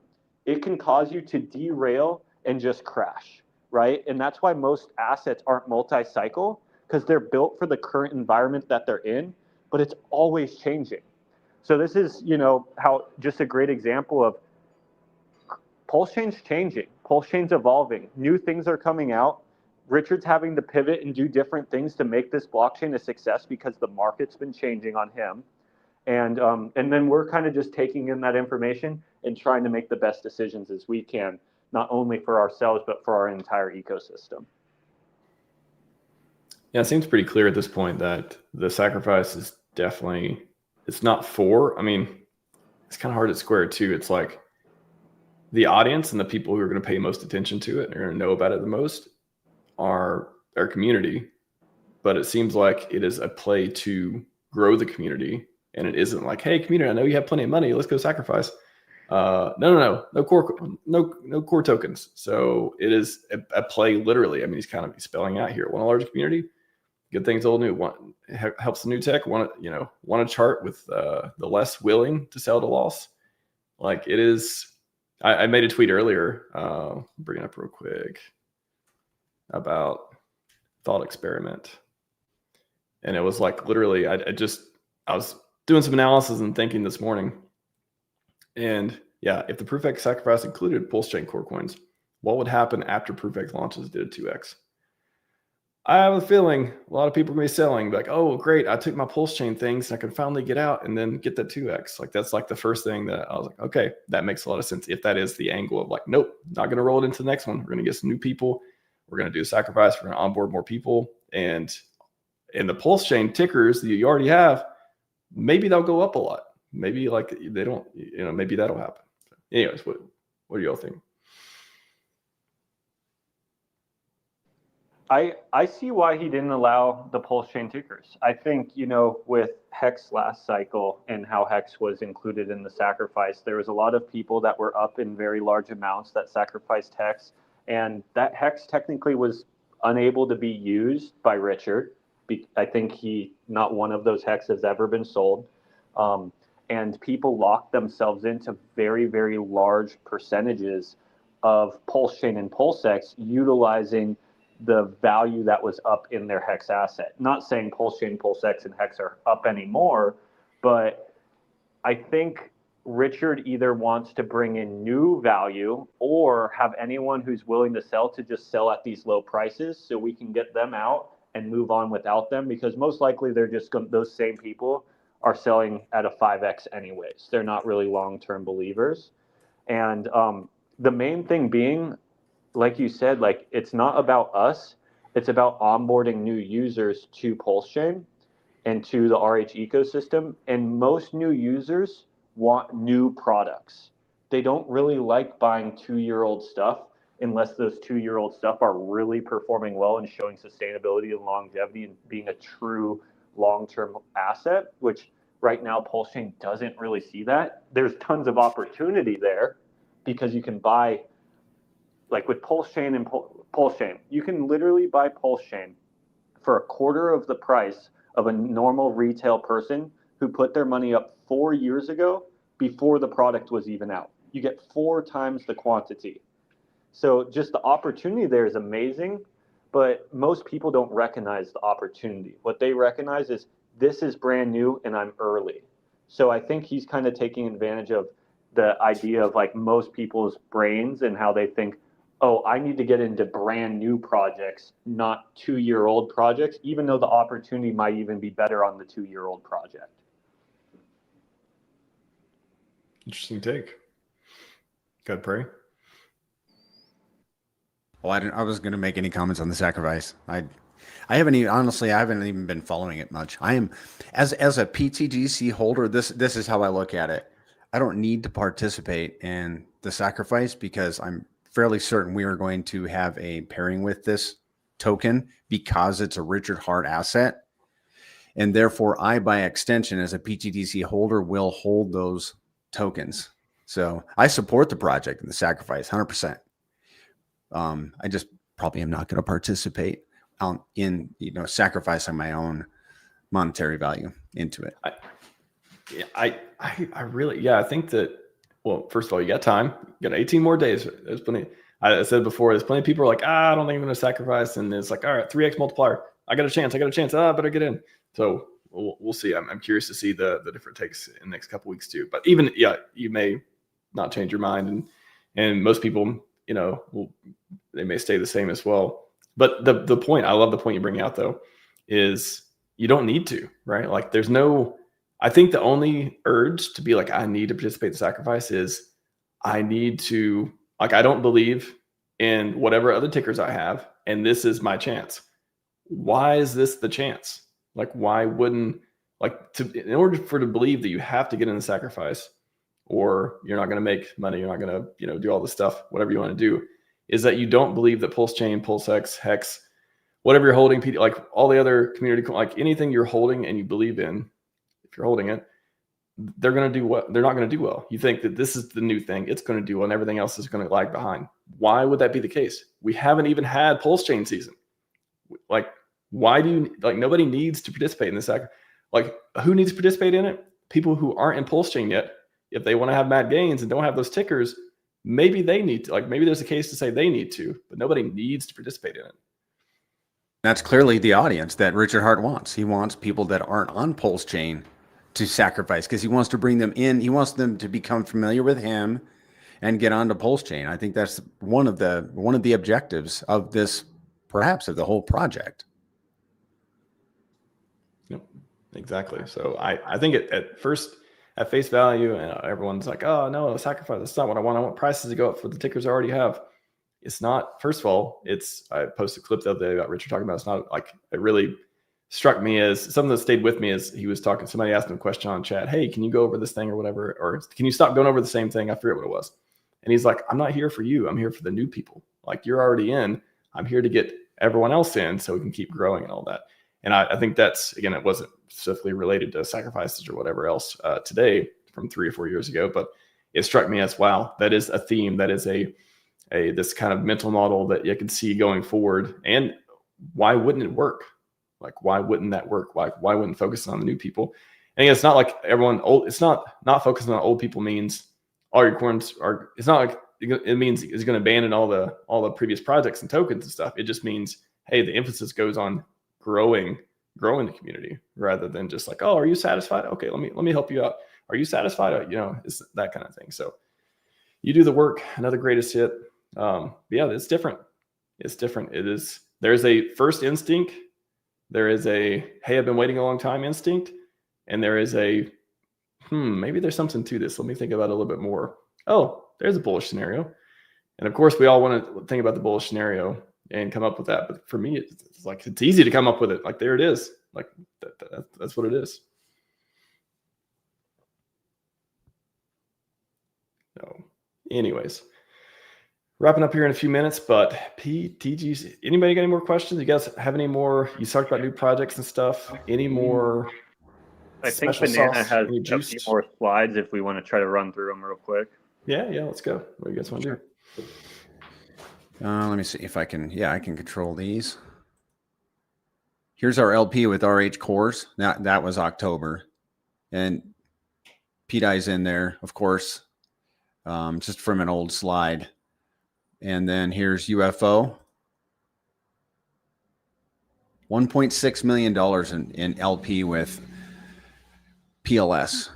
it can cause you to derail and just crash, right? And that's why most assets aren't multi-cycle, because they're built for the current environment that they're in, but it's always changing. So this is, how just a great example of PulseChain's changing, PulseChain's evolving, new things are coming out. Richard's having to pivot and do different things to make this blockchain a success because the market's been changing on him. And then we're kind of just taking in that information and trying to make the best decisions as we can, not only for ourselves, but for our entire ecosystem. Yeah, it seems pretty clear at this point that the sacrifice is definitely, it's not for, I mean, it's kind of hard to square too. It's like the audience and the people who are going to pay most attention to it and are going to know about it the most are our community. But it seems like it is a play to grow the community. And it isn't like, hey, community, I know you have plenty of money. Let's go sacrifice. No core tokens. So it is a play literally. I mean, he's spelling out here. Want a large community? Good things old new. Helps the new tech. Want a chart with the less willing to sell to loss. Like it is. I made a tweet earlier. Bring it up real quick about thought experiment, and it was like literally. I was doing some analysis and thinking this morning. And yeah, if the ProveX sacrifice included PulseChain core coins, what would happen after ProveX launches did a 2x? I have a feeling a lot of people are going to be selling like, oh, great, I took my PulseChain things and I can finally get out and then get that 2x. Like that's like the first thing that I was like, okay, that makes a lot of sense. If that is the angle of like, nope, not going to roll it into the next one. We're going to get some new people. We're going to do a sacrifice. We're going to onboard more people. And in the PulseChain tickers that you already have, maybe they'll go up a lot. Maybe like they don't, maybe that'll happen. Anyways, what do y'all think? I see why he didn't allow the PulseChain tickers. I think, with Hex last cycle and how Hex was included in the sacrifice, there was a lot of people that were up in very large amounts that sacrificed Hex. And that Hex technically was unable to be used by Richard. I think not one of those Hex has ever been sold. And people locked themselves into very, very large percentages of PulseChain and PulseX utilizing the value that was up in their Hex asset. Not saying PulseChain, PulseX, and Hex are up anymore, but I think Richard either wants to bring in new value or have anyone who's willing to sell to just sell at these low prices so we can get them out and move on without them, because most likely they're just those same people are selling at a 5x anyways. They're not really long-term believers. And the main thing being, like you said, like it's not about us. It's about onboarding new users to PulseChain and to the RH ecosystem. And most new users want new products. They don't really like buying 2-year-old stuff unless those 2-year-old stuff are really performing well and showing sustainability and longevity and being a true long-term asset, which right now PulseChain doesn't really see that. There's tons of opportunity there because you can buy, like with PulseChain and PulseChain, you can literally buy PulseChain for a quarter of the price of a normal retail person who put their money up 4 years ago before the product was even out. You get 4 times the quantity. So just the opportunity there is amazing, but most people don't recognize the opportunity. What they recognize is this is brand new and I'm early. So I think he's kind of taking advantage of the idea of like most people's brains and how they think, oh, I need to get into brand new projects, not 2-year-old projects, even though the opportunity might even be better on the 2-year-old project. Interesting take. Good, Prairie. Well, I was going to make any comments on the sacrifice. I haven't even, honestly, I haven't even been following it much. I am, as a PTGC holder, this is how I look at it. I don't need to participate in the sacrifice because I'm fairly certain we are going to have a pairing with this token because it's a Richard Heart asset. And therefore, I, by extension, as a PTGC holder, will hold those tokens. So I support the project and the sacrifice 100%. I just probably am not going to participate in, sacrificing my own monetary value into it. I really, I think that, well, first of all, you got time, you got 18 more days. There's plenty. I said before, there's plenty of people who are like, I don't think I'm going to sacrifice. And it's like, all right, 3x multiplier. I got a chance. I better get in. So we'll see. I'm curious to see the different takes in the next couple weeks too. But even, you may not change your mind. And most people, they may stay the same as well. But the point, I love the point you bring out though, is you don't need to, right? Like I think the only urge to be like, I need to participate in the sacrifice is I need to, like, I don't believe in whatever other tickers I have, and this is my chance. Why is this the chance? Like, why wouldn't, in order to believe that you have to get in the sacrifice or you're not going to make money, you're not going to, do all this stuff, whatever you want to do, is that you don't believe that PulseChain, PulseX, Hex, whatever you're holding, like all the other community, like anything you're holding and you believe in, if you're holding it, they're going to do what? They're not going to do well. You think that this is the new thing, it's going to do well, and everything else is going to lag behind. Why would that be the case? We haven't even had PulseChain season. Like, why do you, like, nobody needs to participate in this? Like, who needs to participate in it? People who aren't in PulseChain yet. If they want to have mad gains and don't have those tickers, maybe they need to, maybe there's a case to say they need to, but nobody needs to participate in it. That's clearly the audience that Richard Heart wants. He wants people that aren't on PulseChain to sacrifice because he wants to bring them in. He wants them to become familiar with him and get onto PulseChain. I think that's one of the objectives of this, perhaps of the whole project. Yep, exactly. So I think at face value, and everyone's like, oh no, sacrifice, that's not what I want. I want prices to go up for the tickers I already have. It's not. First of all, I posted a clip the other day about Richard talking about, it's not like, it really struck me as something that stayed with me as he was talking. Somebody asked him a question on chat, hey, can you go over this thing or whatever? Or can you stop going over the same thing? I forget what it was. And he's like, I'm not here for you. I'm here for the new people. Like, you're already in. I'm here to get everyone else in so we can keep growing and all that. And I think that's, again, it wasn't specifically related to sacrifices or whatever else today from 3 or 4 years ago, but it struck me as, wow, that is a theme. That is this kind of mental model that you can see going forward. And why wouldn't it work? Like, why wouldn't that work? Why wouldn't focusing on the new people? And it's not like everyone old. It's not focusing on old people means all your coins are. It's not like it means it's going to abandon all the previous projects and tokens and stuff. It just means, hey, the emphasis goes on growing the community rather than just like, oh, are you satisfied? Okay, let me help you out. Are you satisfied? It's that kind of thing. So you do the work. Another greatest hit. It's different. It's different. It is. There's a first instinct. There is a, hey, I've been waiting a long time instinct. And there is a, maybe there's something to this. Let me think about it a little bit more. Oh, there's a bullish scenario. And of course, we all want to think about the bullish scenario and come up with that. But for me, it's like, it's easy to come up with it. Like, there it is. Like, that's what it is. So anyways, wrapping up here in a few minutes, but PTGC, anybody got any more questions? You guys have any more? You talked about new projects and stuff. Any more? I think Banana has a few more slides if we want to try to run through them real quick. Yeah, let's go. What do you guys want to do? Let me see if I can. Yeah, I can control these. Here's our LP with RH cores. That was October, and PDI's in there, of course, just from an old slide. And then here's UFO. $1.6 million in LP with PLS.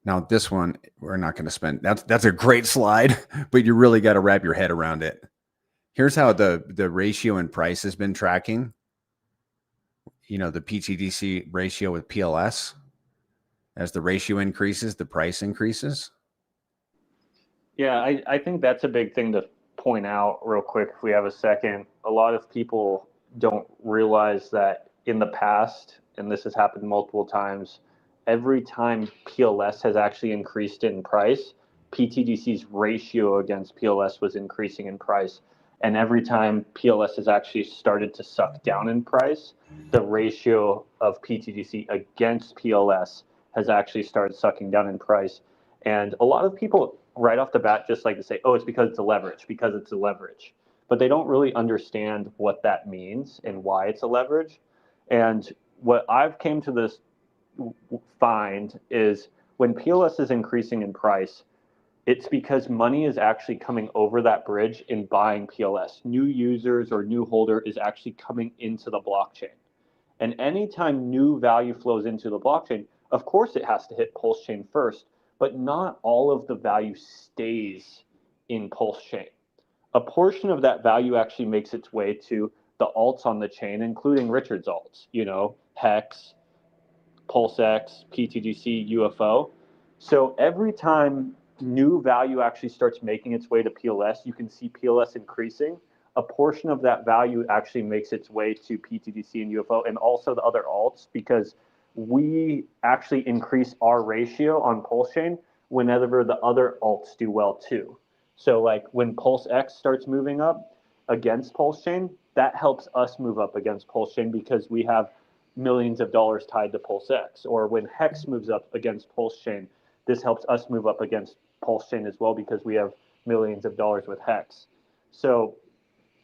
Now this one, we're not going to spend. That's a great slide, but you really got to wrap your head around it. Here's how the ratio in price has been tracking. You know, the PTGC ratio with PLS. As the ratio increases, the price increases. Yeah, I think that's a big thing to point out real quick if we have a second. A lot of people don't realize that in the past, and this has happened multiple times, every time PLS has actually increased in price, PTGC's ratio against PLS was increasing in price. And every time PLS has actually started to suck down in price, the ratio of PTGC against PLS has actually started sucking down in price. And a lot of people right off the bat just like to say, oh, it's because it's a leverage, but they don't really understand what that means and why it's a leverage. And what I've came to this find is when PLS is increasing in price, it's because money is actually coming over that bridge and buying PLS. New users or new holder is actually coming into the blockchain. And anytime new value flows into the blockchain, of course it has to hit PulseChain first, but not all of the value stays in PulseChain. A portion of that value actually makes its way to the alts on the chain, including Richard's alts, Hex, PulseX, PTGC, UFO. So every time new value actually starts making its way to PLS, you can see PLS increasing. A portion of that value actually makes its way to PTGC and UFO and also the other alts, because we actually increase our ratio on PulseChain whenever the other alts do well too. So like when PulseX starts moving up against PulseChain, that helps us move up against PulseChain because we have millions of dollars tied to PulseX. Or when Hex moves up against PulseChain, this helps us move up against PulseChain as well because we have millions of dollars with Hex. So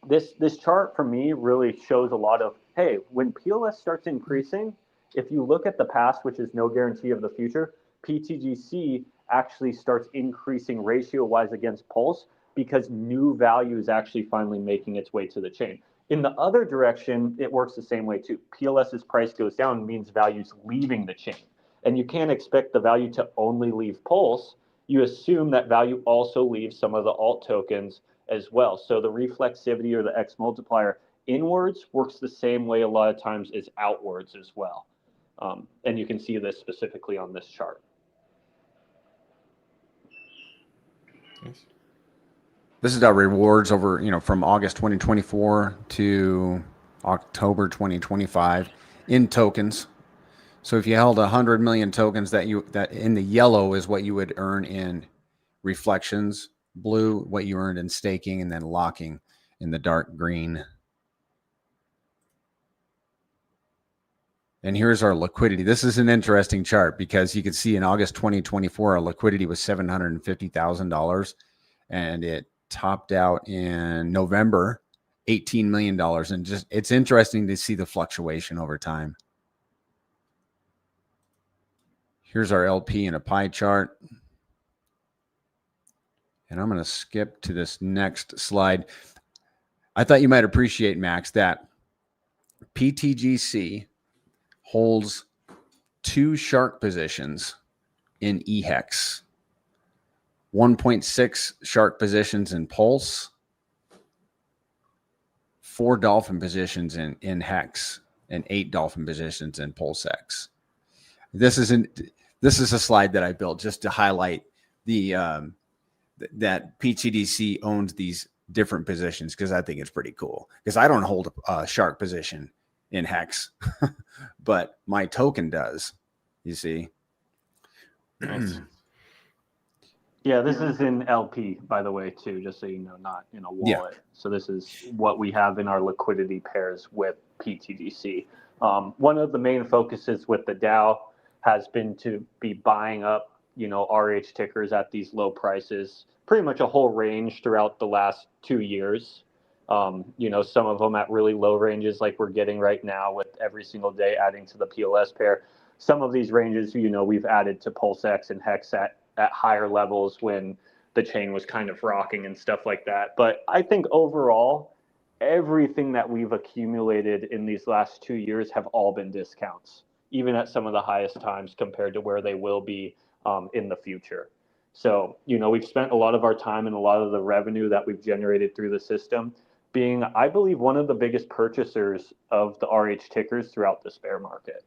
this chart for me really shows a lot of, hey, when PLS starts increasing, if you look at the past, which is no guarantee of the future, PTGC actually starts increasing ratio-wise against Pulse because new value is actually finally making its way to the chain. In the other direction, it works the same way too. PLS's price goes down means value's leaving the chain. And you can't expect the value to only leave Pulse. You assume that value also leaves some of the alt tokens as well. So the reflexivity or the X multiplier inwards works the same way a lot of times as outwards as well. And you can see this specifically on this chart. This is our rewards over, from August 2024 to October 2025 in tokens. So if you held 100 million tokens, that in the yellow is what you would earn in reflections, blue what you earned in staking, and then locking in the dark green. And here's our liquidity. This is an interesting chart because you can see in August 2024, our liquidity was $750,000, and it topped out in November, $18 million. And just, it's interesting to see the fluctuation over time. Here's our LP in a pie chart. And I'm going to skip to this next slide. I thought you might appreciate, Max, that PTGC holds 2 shark positions in EHEX, 1.6 shark positions in Pulse, 4 dolphin positions in Hex, and 8 dolphin positions in PulseX. This is a slide that I built just to highlight the that PTDC owns these different positions, because I think it's pretty cool. Because I don't hold a shark position in Hex, but my token does. You see. Nice. Yeah, this is in LP, by the way, too, just so you know, not in a wallet. Yeah. So this is what we have in our liquidity pairs with PTGC. One of the main focuses with the DAO has been to be buying up, RH tickers at these low prices, pretty much a whole range throughout the last 2 years. Some of them at really low ranges like we're getting right now with every single day adding to the PLS pair. Some of these ranges, we've added to PulseX and Hex at higher levels when the chain was kind of rocking and stuff like that. But I think overall, everything that we've accumulated in these last 2 years have all been discounts, even at some of the highest times compared to where they will be in the future. So, we've spent a lot of our time and a lot of the revenue that we've generated through the system being, I believe, one of the biggest purchasers of the RH tickers throughout this bear market.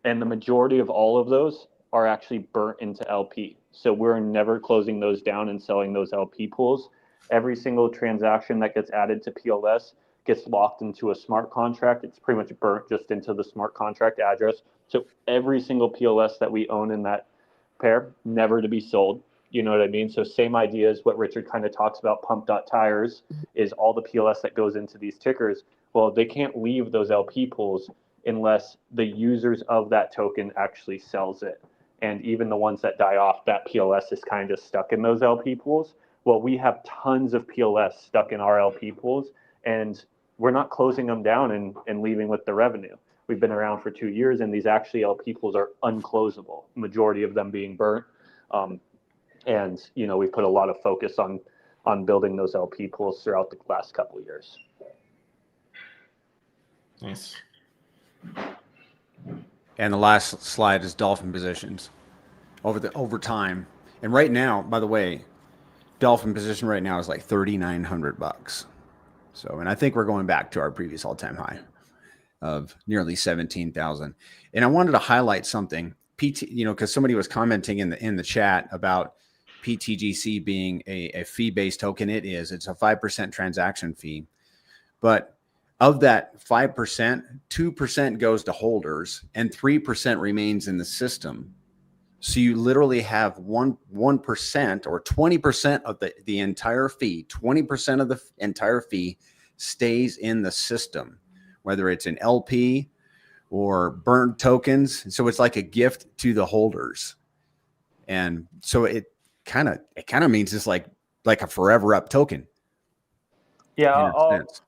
And the majority of all of those are actually burnt into LP. So we're never closing those down and selling those LP pools. Every single transaction that gets added to PLS gets locked into a smart contract. It's pretty much burnt just into the smart contract address. So every single PLS that we own in that pair, never to be sold. You know what I mean? So same idea as what Richard kind of talks about, pump.tires, is all the PLS that goes into these tickers. Well, they can't leave those LP pools unless the users of that token actually sells it. And even the ones that die off, that PLS is kind of stuck in those LP pools. Well, we have tons of PLS stuck in our LP pools, and we're not closing them down and leaving with the revenue. We've been around for 2 years, and these actually LP pools are unclosable, majority of them being burnt. And, we put a lot of focus on building those LP pools throughout the last couple of years. Nice. And the last slide is dolphin positions over time. And right now, by the way, dolphin position right now is like $3,900. So, and I think we're going back to our previous all-time high of nearly 17,000. And I wanted to highlight something, because somebody was commenting in the chat about PTGC being a fee-based token. It is. It's a 5% transaction fee, but of that 5%, 2% goes to holders and 3% remains in the system. So you literally have 1% or 20% of the entire fee. 20% of the entire fee stays in the system, whether it's an LP or burnt tokens. So it's like a gift to the holders. And so it kind of means it's like a forever up token. Yeah,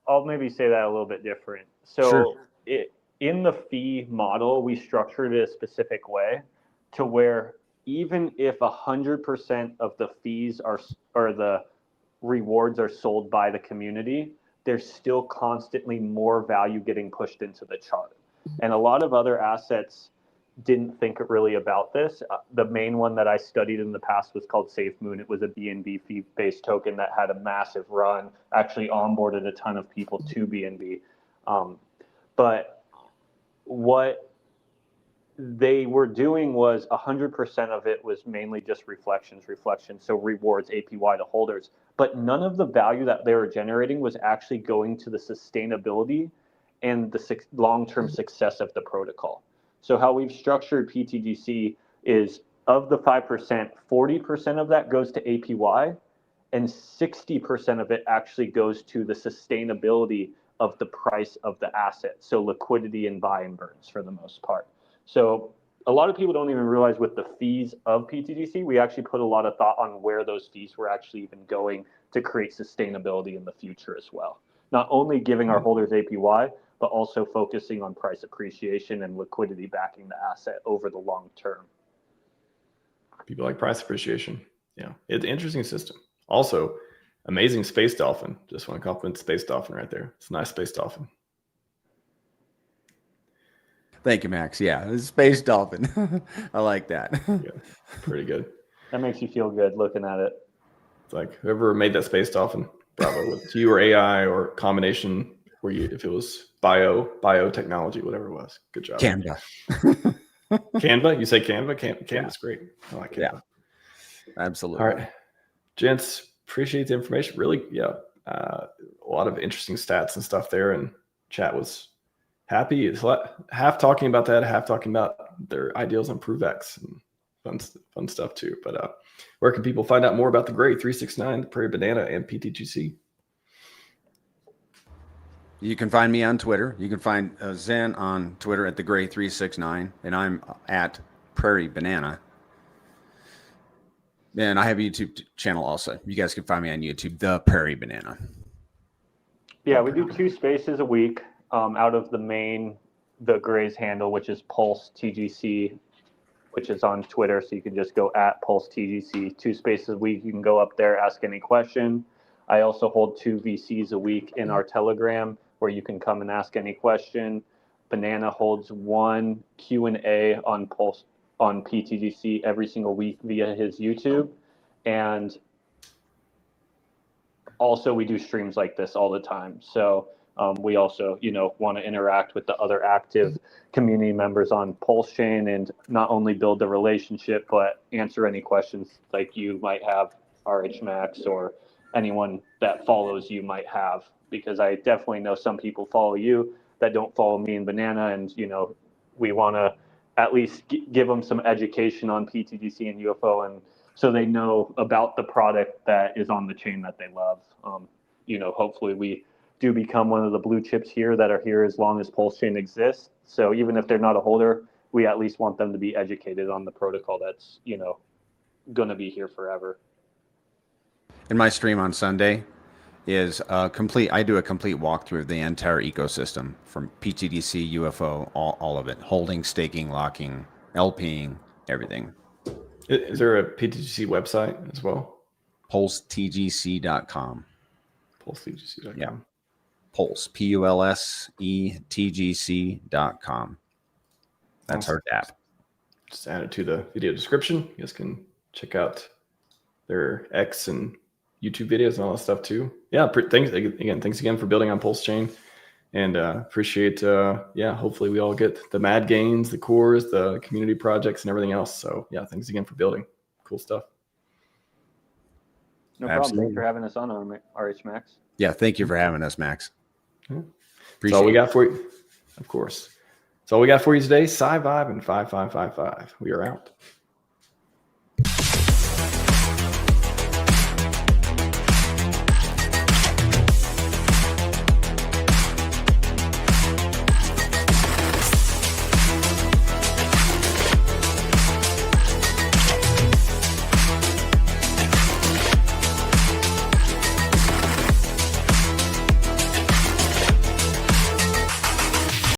I'll maybe say that a little bit different. So Sure. In the fee model, we structured it a specific way to where even if 100% of the fees or the rewards are sold by the community, there's still constantly more value getting pushed into the chart. And a lot of other assets didn't think really about this. The main one that I studied in the past was called SafeMoon. It was a BNB fee-based token that had a massive run, actually onboarded a ton of people to BNB. But what they were doing was 100% of it was mainly just reflections, so rewards, APY to holders. But none of the value that they were generating was actually going to the sustainability and the long-term success of the protocol. So how we've structured PTGC is of the 5%, 40% of that goes to APY, and 60% of it actually goes to the sustainability of the price of the asset. So liquidity and buy and burns for the most part. So a lot of people don't even realize with the fees of PTGC, we actually put a lot of thought on where those fees were actually even going to create sustainability in the future as well. Not only giving our holders APY, but also focusing on price appreciation and liquidity backing the asset over the long term. People like price appreciation. Yeah, it's an interesting system. Also, amazing space dolphin. Just want to compliment Space Dolphin right there. It's a nice space dolphin. Thank you, Max. Yeah, it's Space Dolphin. I like that. Yeah, pretty good. That makes you feel good looking at it. It's like whoever made that space dolphin, bravo. With you or AI or combination, if it was biotechnology, whatever it was. Good job. Canva. Canva? You say Canva? Canva's great. I like Canva. Yeah, absolutely. All right. Gents, appreciate the information. Really, yeah, a lot of interesting stats and stuff there, and chat was happy. It's half talking about that, half talking about their ideals on ProveX and fun stuff too. But where can people find out more about the Gray 369, the Prairie Banana, and PTGC? You can find me on Twitter. You can find Zen on Twitter at the Gray 369, and I'm at Prairie Banana. And I have a YouTube channel also. You guys can find me on YouTube, the Prairie Banana. Yeah, we do 2 spaces a week out of the Gray's handle, which is PulseTGC, which is on Twitter. So you can just go at PulseTGC, 2 spaces a week. You can go up there, ask any question. I also hold 2 VCs a week in our Telegram where you can come and ask any question. Banana holds 1 Q&A on PTGC every single week via his YouTube. And also we do streams like this all the time. So we also, want to interact with the other active community members on PulseChain and not only build the relationship, but answer any questions like you might have, RHMax, or anyone that follows you might have, because I definitely know some people follow you that don't follow me and Banana. And, we want to at least give them some education on PTGC and UFO, and so they know about the product that is on the chain that they love. Hopefully we do become one of the blue chips here that are here as long as PulseChain exists. So even if they're not a holder, we at least want them to be educated on the protocol that's, going to be here forever. In my stream on Sunday is I do a complete walkthrough of the entire ecosystem from PTDC, UFO, all of it, holding, staking, locking, LPing, everything. Is there a PTGC website as well? PulseTGC.com. PulseTGC.com. Yeah. Pulse, PulseTGC.com. That's Awesome. our app. Just add it to the video description. You guys can check out their X and YouTube videos and all that stuff too. Yeah, thanks again for building on PulseChain, and appreciate. Hopefully we all get the mad gains, the cores, the community projects, and everything else. So yeah, thanks again for building. Cool stuff. No problem. Thanks for having us on RHMax. Yeah, thank you for having us, Max. Yeah. That's all we got for you. Of course. That's all we got for you today. Scivive and 5555. We are out.